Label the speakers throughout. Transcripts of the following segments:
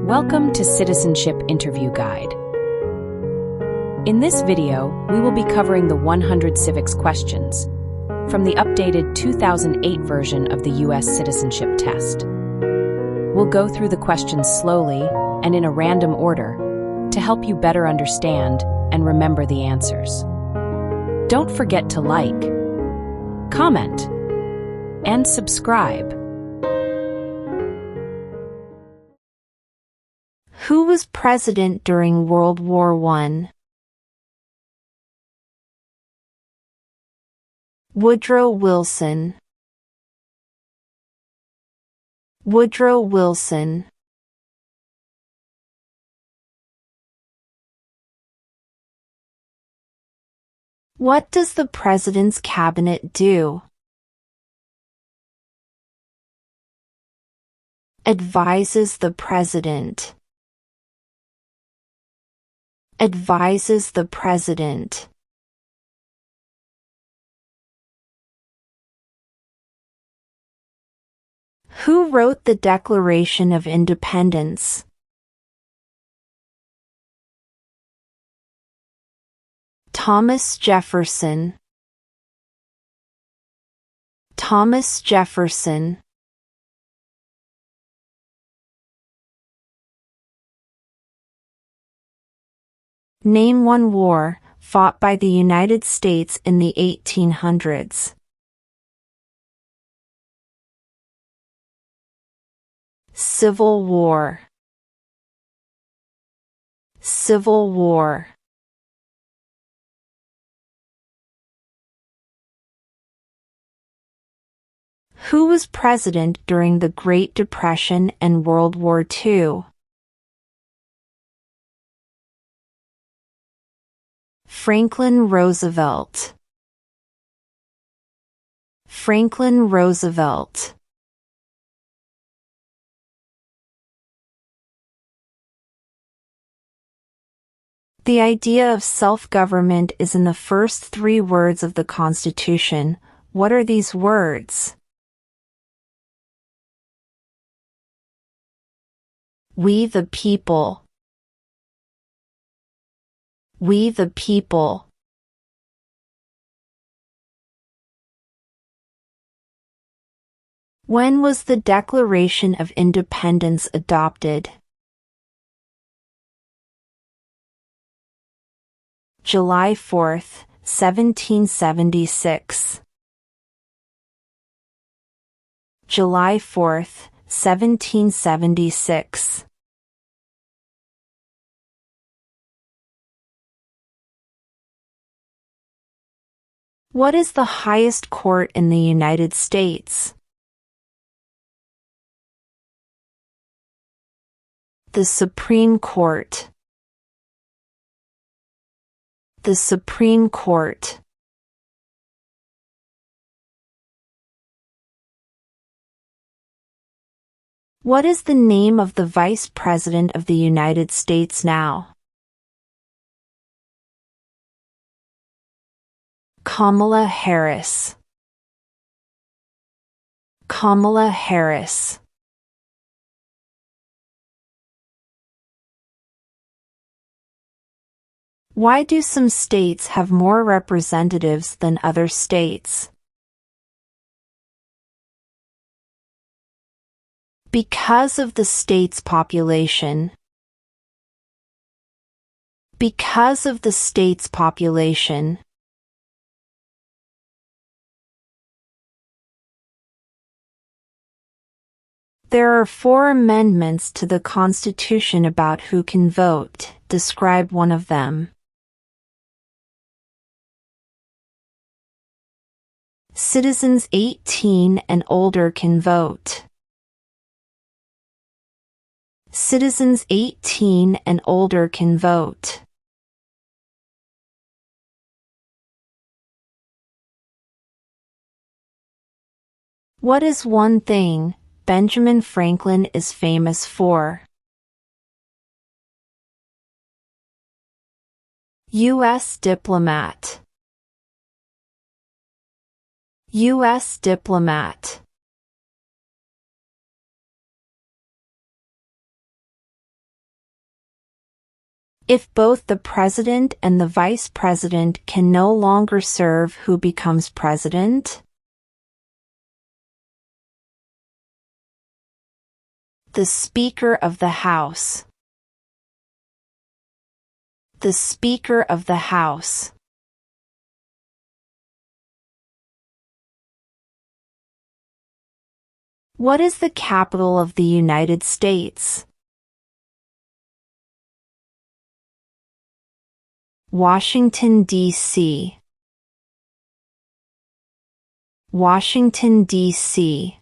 Speaker 1: Welcome to Citizenship Interview Guide. In this video, we will be covering the 100 civics questions from the updated 2008 version of the U.S. Citizenship Test. We'll go through the questions slowly and in a random order to help you better understand and remember the answers. Don't forget to like, comment, and subscribe.
Speaker 2: Who was president during World War I? Woodrow Wilson. Woodrow Wilson. What does the president's cabinet do? Advises the president. Advises the president. Who wrote the Declaration of Independence? Thomas Jefferson. Thomas Jefferson. Name one war fought by the United States in the 1800s. Civil War. Civil War. Who was president during the Great Depression and World War II? Franklin Roosevelt. Franklin Roosevelt. The idea of self-government is in the first three words of the Constitution. What are these words? We the people. We the people. When was the Declaration of Independence adopted? July 4th, 1776. July 4th, 1776. What is the highest court in the United States? The Supreme Court. The Supreme Court. What is the name of the Vice President of the United States now? Kamala Harris. Kamala Harris. Why do some states have more representatives than other states? Because of the state's population. Because of the state's population. There are 4 amendments to the Constitution about who can vote. Describe one of them. Citizens 18 and older can vote. Citizens 18 and older can vote. What is one thing Benjamin Franklin is famous for? U.S. diplomat. U.S. diplomat. If both the president and the vice president can no longer serve, who becomes president? The Speaker of the House. The Speaker of the House. What is the capital of the United States? Washington, D.C. Washington, D.C.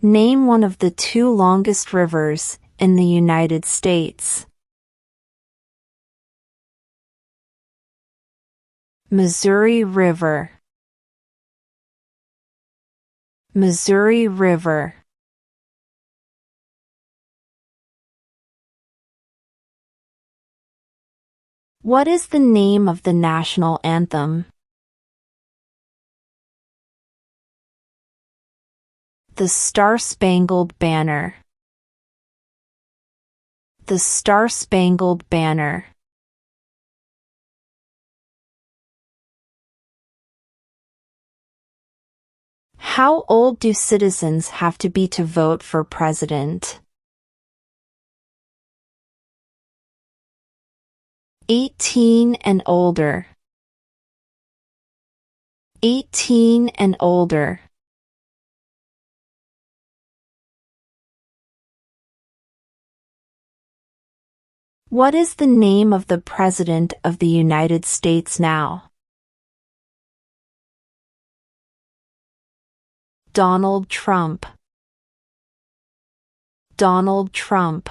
Speaker 2: Name one of the two longest rivers in the United States. Missouri River. Missouri River. What is the name of the national anthem? The Star-Spangled Banner. The Star-Spangled Banner. How old do citizens have to be to vote for president? 18 and older. 18 and older. What is the name of the President of the United States now? Donald Trump. Donald Trump.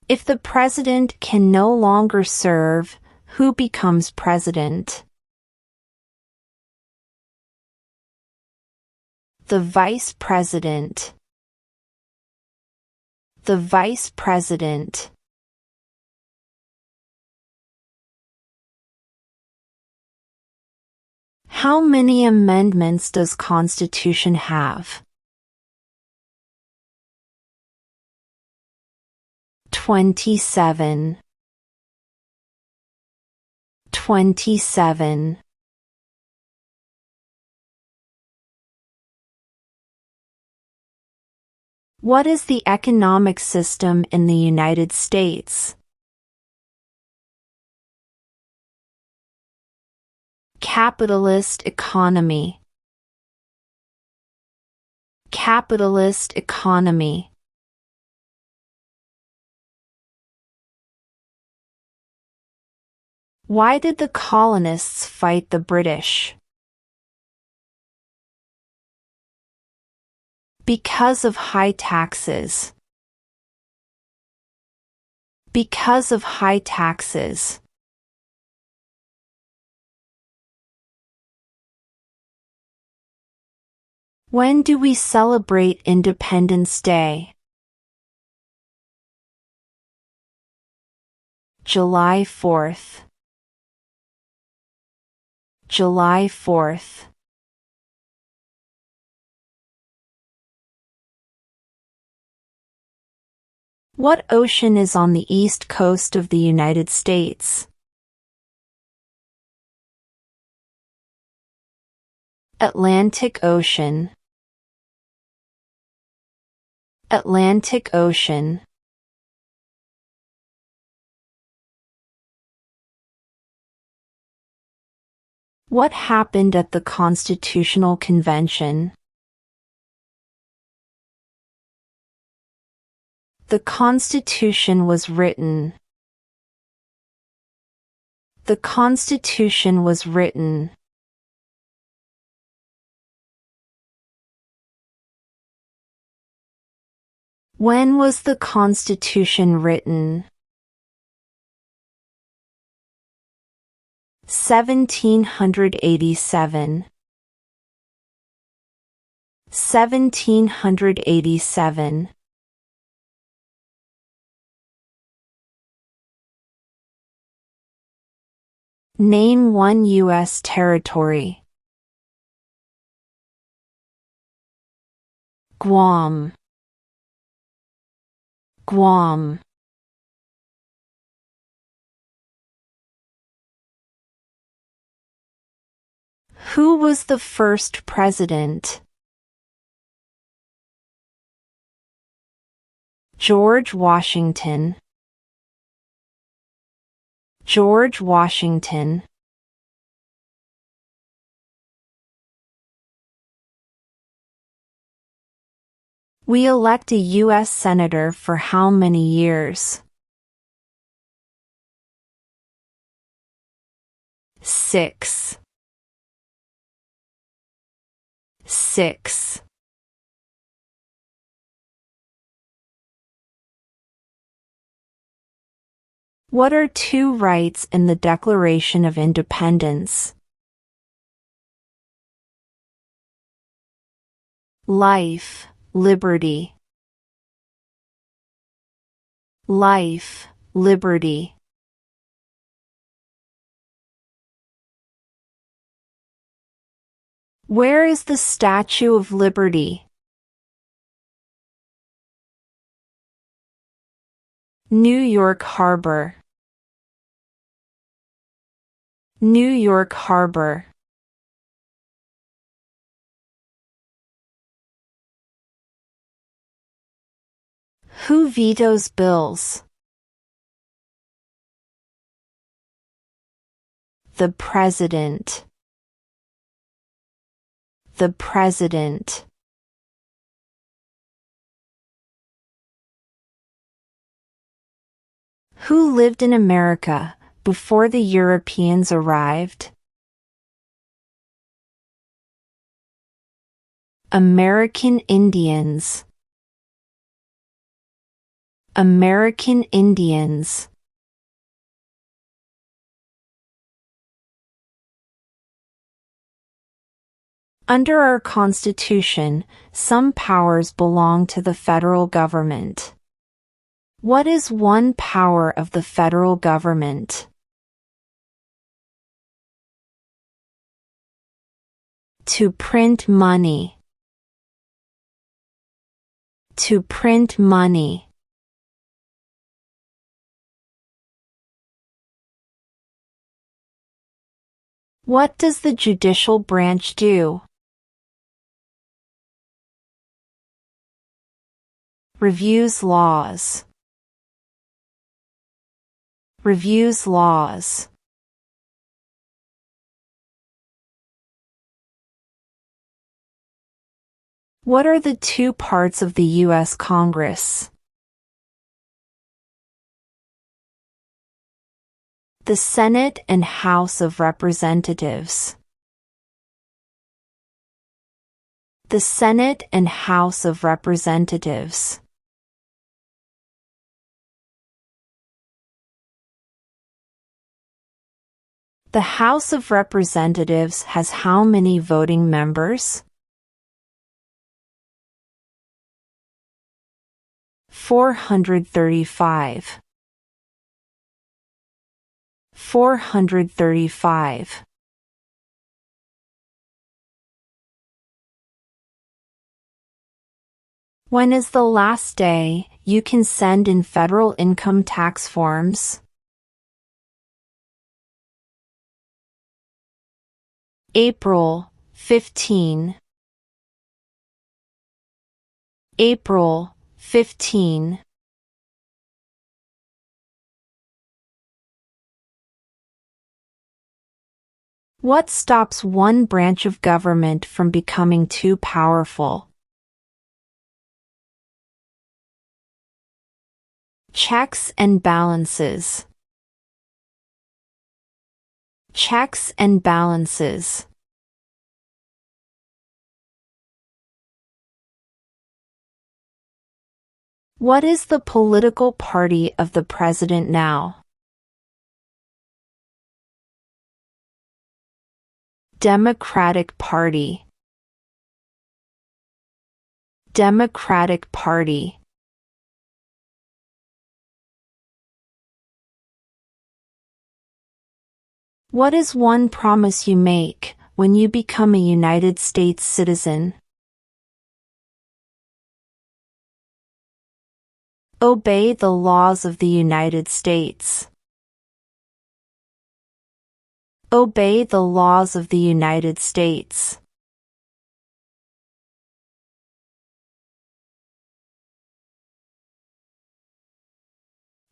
Speaker 2: If the president can no longer serve, who becomes president? The vice president. The vice president. How many amendments does Constitution have? 27. 27. What is the economic system in the United States? Capitalist economy. Capitalist economy. Why did the colonists fight the British? Because of high taxes. Because of high taxes. When do we celebrate Independence Day? July 4th. July 4th. What ocean is on the east coast of the United States? Atlantic Ocean. Atlantic Ocean. What happened at the Constitutional Convention? The Constitution was written. The Constitution was written. When was the Constitution written? 1787. 1787. Name one U.S. territory. Guam. Guam. Who was the first president? George Washington. George Washington. We elect a U.S. Senator for how many years? 6. 6. What are two rights in the Declaration of Independence? Life, liberty. Life, liberty. Where is the Statue of Liberty? New York Harbor. New York Harbor. Who vetoes bills? The President. The President. Who lived in America before the Europeans arrived? American Indians. American Indians. Under our Constitution, some powers belong to the federal government. What is one power of the federal government? To print money. To print money. What does the judicial branch do? Reviews laws. Reviews laws. What are the two parts of the U.S. Congress? The Senate and House of Representatives. The Senate and House of Representatives. The House of Representatives has how many voting members? 435. 435. When is the last day you can send in federal income tax forms? April 15. April 15. What stops one branch of government from becoming too powerful? Checks and balances. Checks and balances. What is the political party of the president now? Democratic Party. Democratic Party. What is one promise you make when you become a United States citizen? Obey the laws of the United States. Obey the laws of the United States.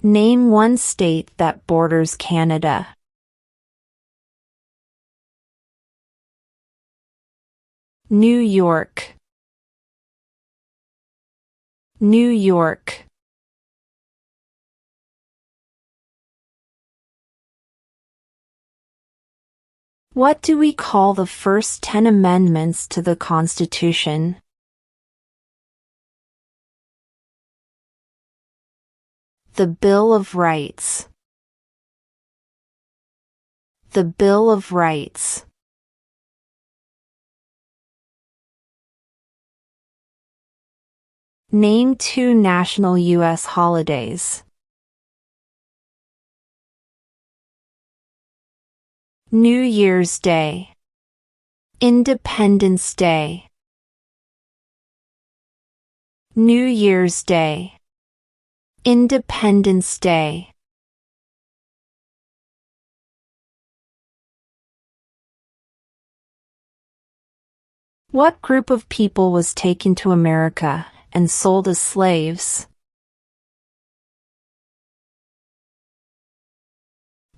Speaker 2: Name one state that borders Canada. New York. New York. What do we call the first 10 amendments to the Constitution? The Bill of Rights. The Bill of Rights. Name 2 national U.S. holidays. New Year's Day. Independence Day. New Year's Day. Independence Day. What group of people was taken to America and sold as slaves?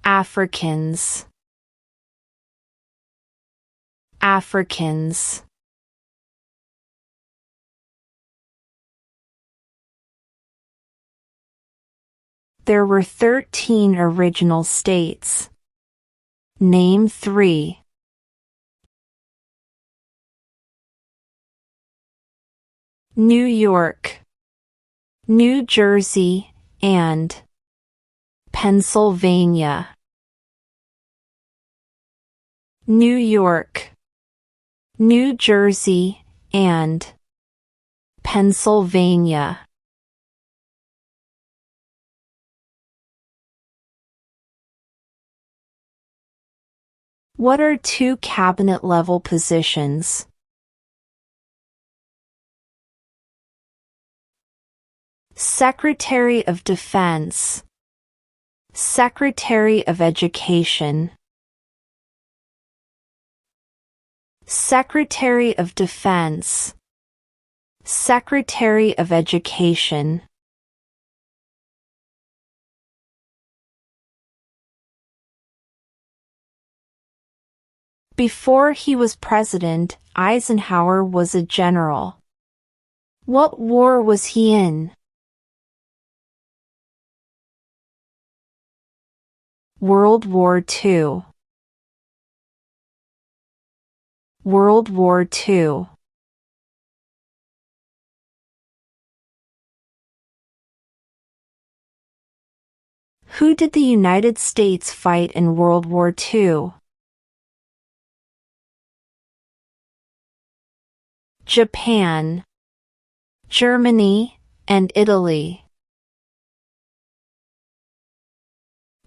Speaker 2: Africans. Africans. There were 13 original states. Name 3. New York, New Jersey, and Pennsylvania. New York, New Jersey, and Pennsylvania. What are 2 cabinet-level positions? Secretary of Defense, Secretary of Education. Secretary of Defense, Secretary of Education. Before he was president, Eisenhower was a general. What war was he in? World War II. World War II. Who did the United States fight in World War II? Japan, Germany, and Italy.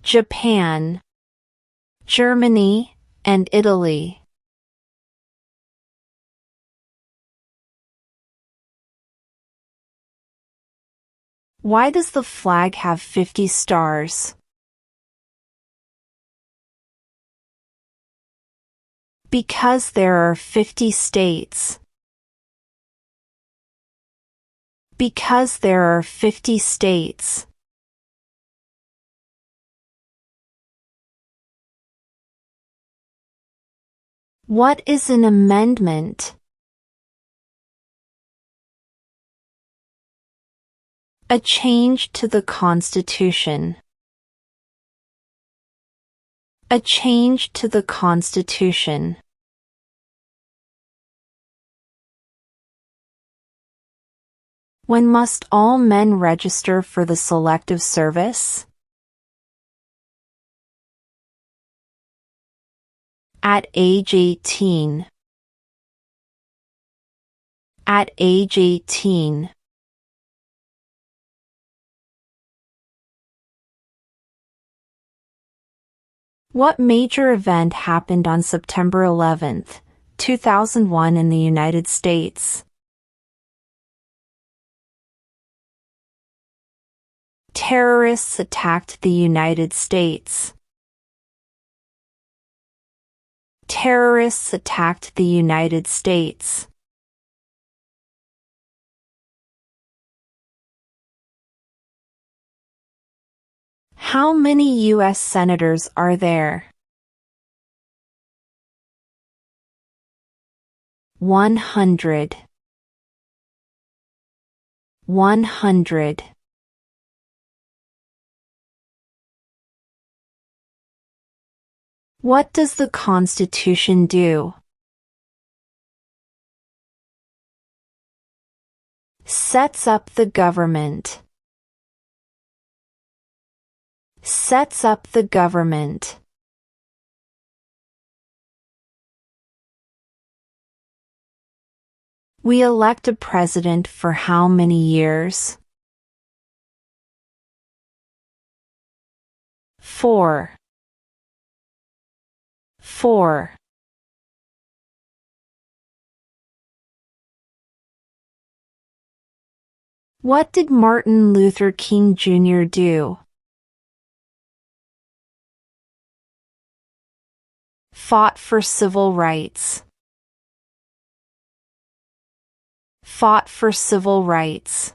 Speaker 2: Japan, Germany, and Italy. Why does the flag have 50 stars? Because there are 50 states. Because there are 50 states. What is an amendment? A change to the Constitution. A change to the Constitution. When must all men register for the Selective Service? At age 18. At age 18. What major event happened on September 11, 2001 in the United States? Terrorists attacked the United States. Terrorists attacked the United States. How many U.S. senators are there? 100. 100. What does the Constitution do? Sets up the government. Sets up the government. We elect a president for how many years? 4. 4. What did Martin Luther King Jr. do? Fought for civil rights. Fought for civil rights.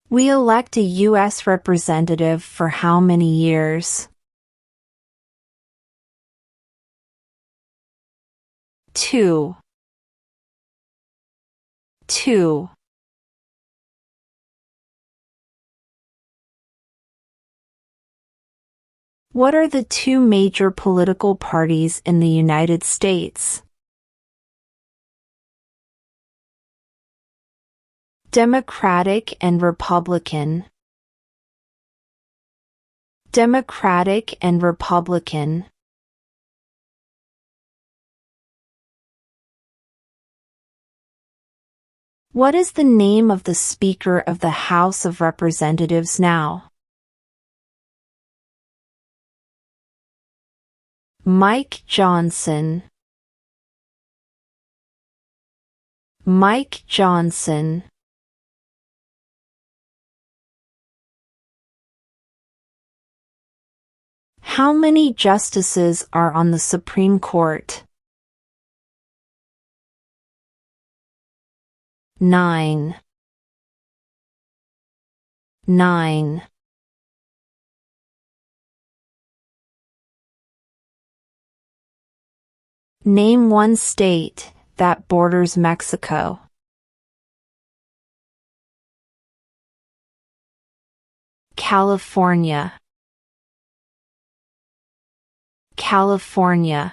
Speaker 2: We elect a U.S. representative for how many years? 2. 2. What are the two major political parties in the United States? Democratic and Republican. Democratic and Republican. What is the name of the Speaker of the House of Representatives now? Mike Johnson. Mike Johnson. How many justices are on the Supreme Court? 9. 9. Name one state that borders Mexico. California. California.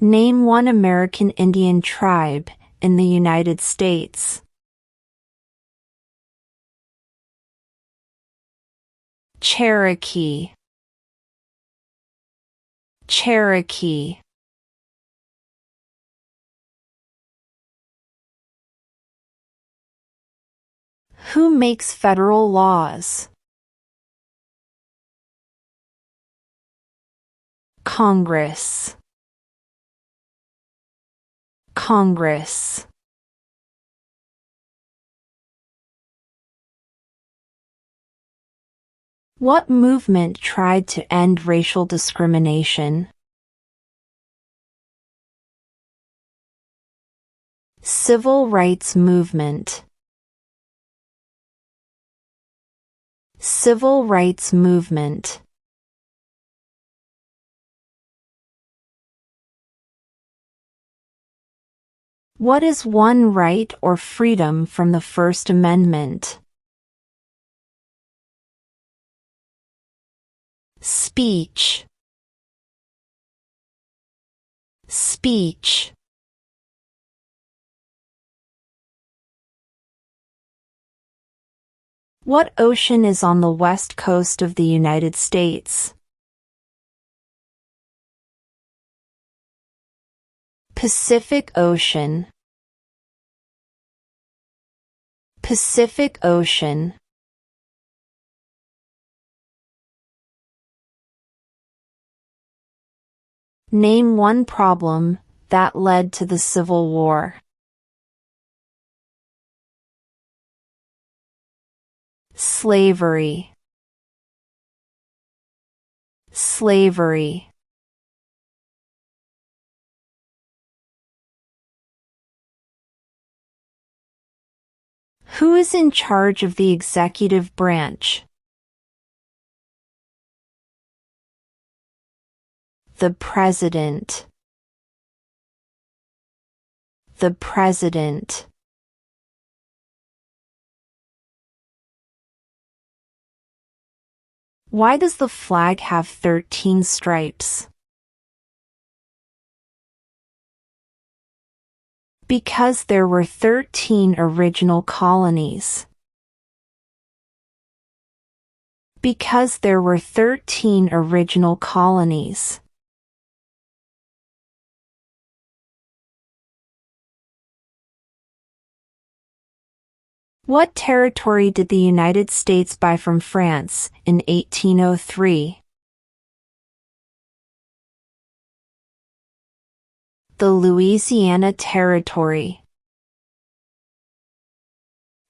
Speaker 2: Name one American Indian tribe in the United States. Cherokee. Cherokee. Who makes federal laws? Congress. Congress. What movement tried to end racial discrimination? Civil rights movement. Civil rights movement. What is one right or freedom from the First Amendment? Speech. Speech. What ocean is on the west coast of the United States? Pacific Ocean. Pacific Ocean. Name one problem that led to the Civil War. Slavery. Slavery. Who is in charge of the executive branch? The President. The President. Why does the flag have 13 stripes? Because there were 13 original colonies. Because there were 13 original colonies. What territory did the United States buy from France in 1803? The Louisiana Territory.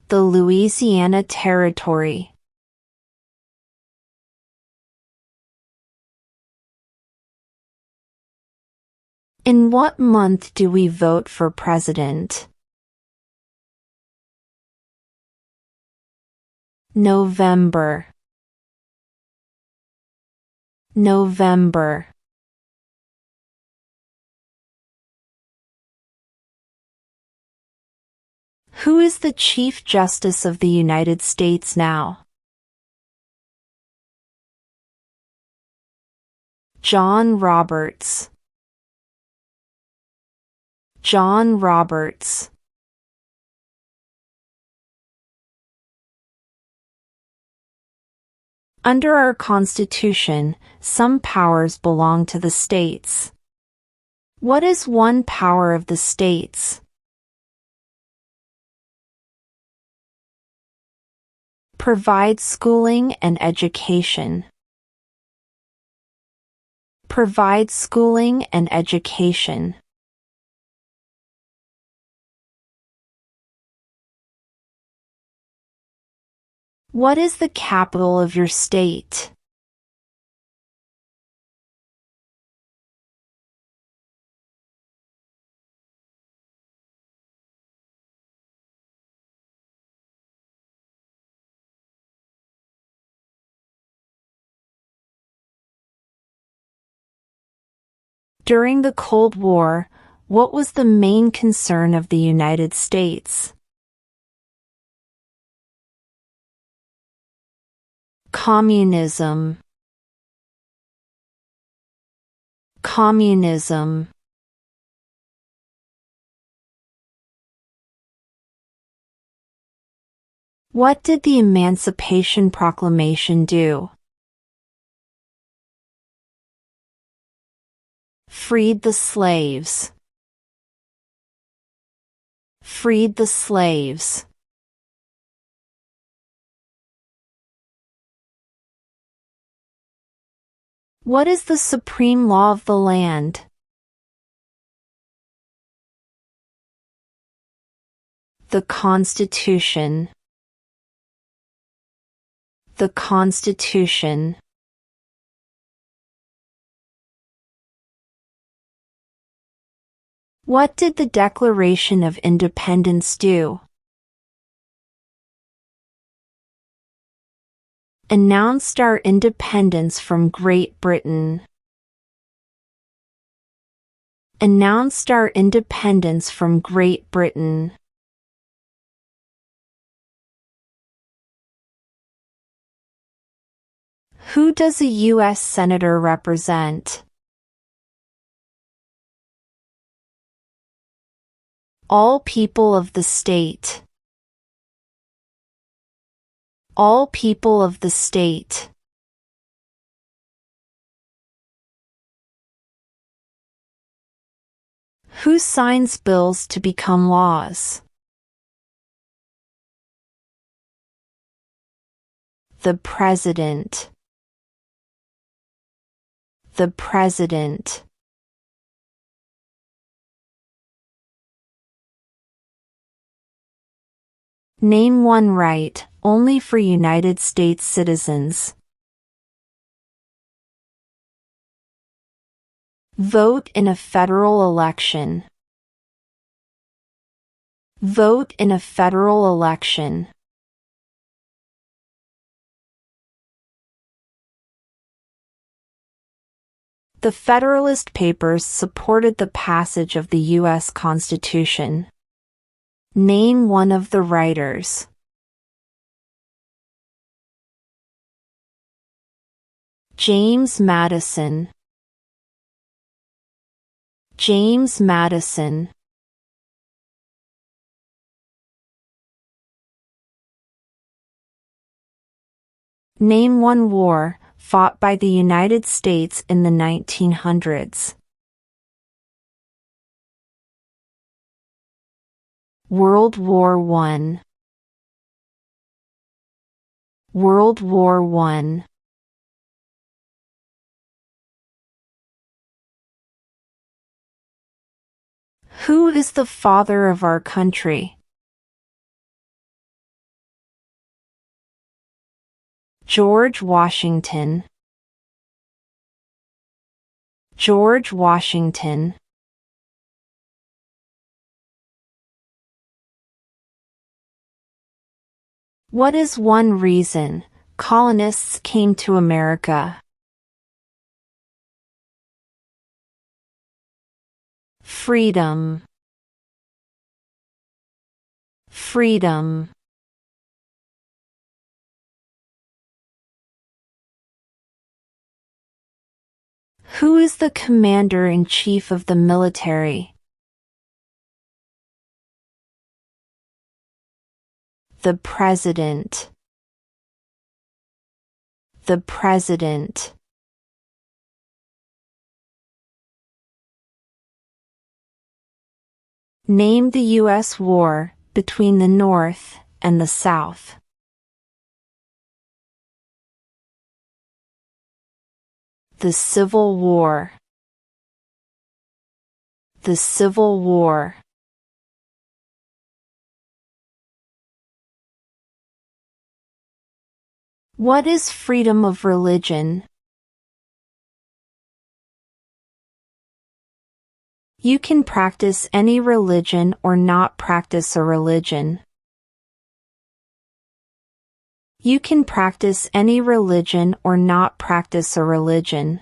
Speaker 2: The Louisiana Territory. In what month do we vote for president? November. November. Who is the Chief Justice of the United States now? John Roberts. John Roberts. Under our Constitution, some powers belong to the states. What is one power of the states? Provide schooling and education. Provide schooling and education. What is the capital of your state? During the Cold War, what was the main concern of the United States? Communism. Communism. What did the Emancipation Proclamation do? Freed the slaves. Freed the slaves. What is the supreme law of the land? The Constitution. The Constitution. What did the Declaration of Independence do? Announced our independence from Great Britain. Announced our independence from Great Britain. Who does a U.S. Senator represent? All people of the state. All people of the state. Who signs bills to become laws? The President. The President. Name one right, only for United States citizens. Vote in a federal election. Vote in a federal election. The Federalist Papers supported the passage of the U.S. Constitution. Name one of the writers. James Madison. James Madison. Name one war fought by the United States in the 1900s. World War I. World War I. Who is the father of our country? George Washington. George Washington. What is one reason colonists came to America? Freedom. Freedom. Who is the commander-in-chief of the military? The President. The President. Name the U.S. war between the North and the South. The Civil War. The Civil War. What is freedom of religion? You can practice any religion or not practice a religion. You can practice any religion or not practice a religion.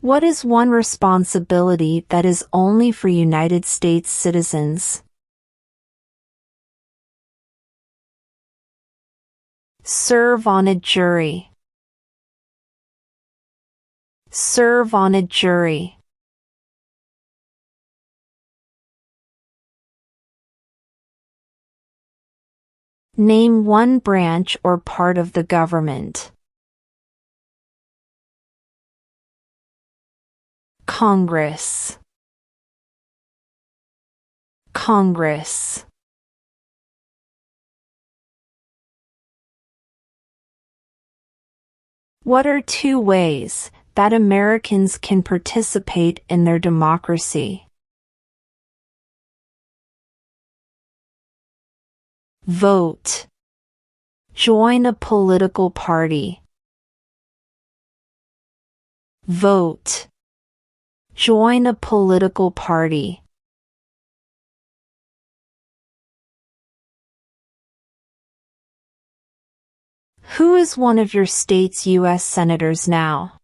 Speaker 2: What is one responsibility that is only for United States citizens? Serve on a jury. Serve on a jury. Name one branch or part of the government. Congress. Congress. What are two ways that Americans can participate in their democracy? Vote. Join a political party. Vote. Join a political party. Who is one of your state's U.S. senators now?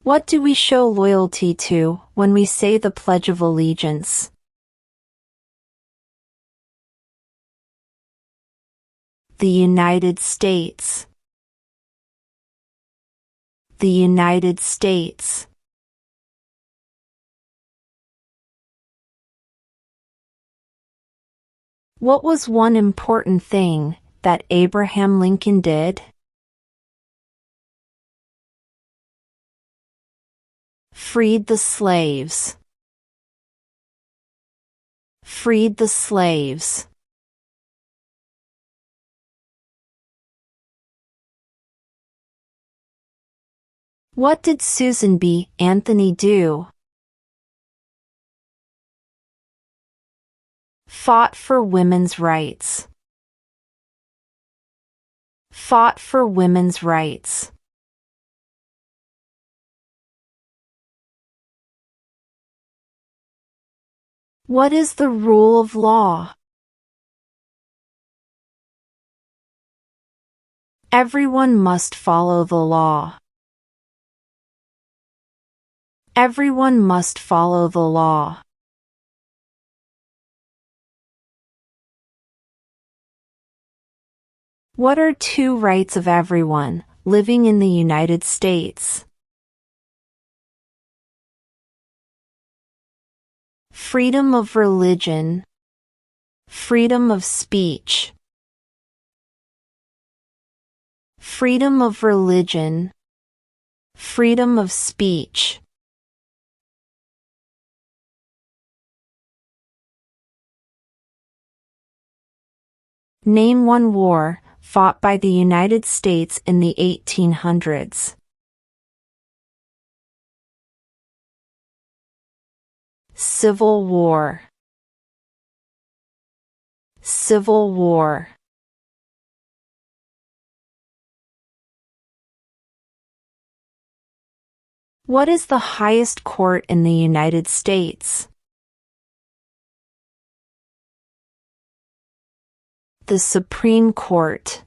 Speaker 2: What do we show loyalty to when we say the Pledge of Allegiance? The United States. the United States? What was one important thing that Abraham Lincoln did? Freed the slaves. Freed the slaves. What did Susan B. Anthony do? Fought for women's rights. Fought for women's rights. What is the rule of law? Everyone must follow the law. Everyone must follow the law. What are two rights of everyone living in the United States? Freedom of religion. Freedom of speech. Freedom of religion. Freedom of speech. Name one war fought by the United States in the 1800s. Civil War. Civil War. What is the highest court in the United States? The Supreme Court.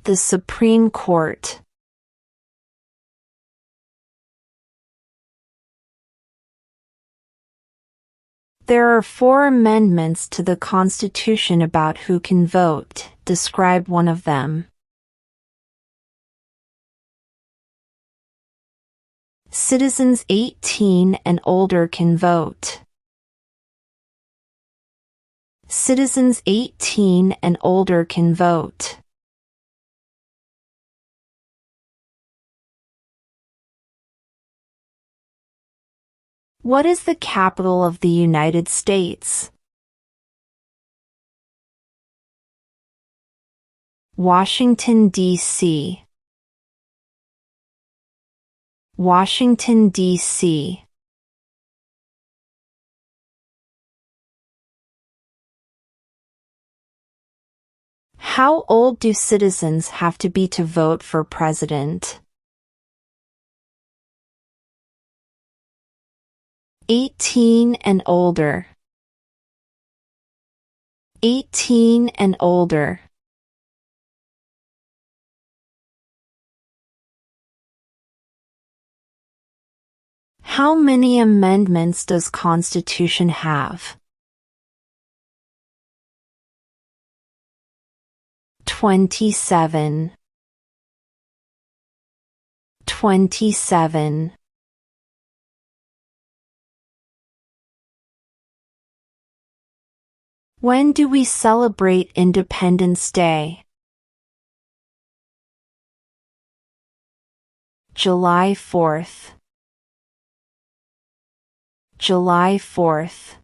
Speaker 2: The Supreme Court. There are 4 amendments to the Constitution about who can vote. Describe one of them. Citizens 18 and older can vote. Citizens 18 and older can vote. What is the capital of the United States? Washington, D.C. Washington, D.C. How old do citizens have to be to vote for president? 18 and older. 18 and older. How many amendments does Constitution have? 27. 27. When do we celebrate Independence Day? July 4th. July 4th.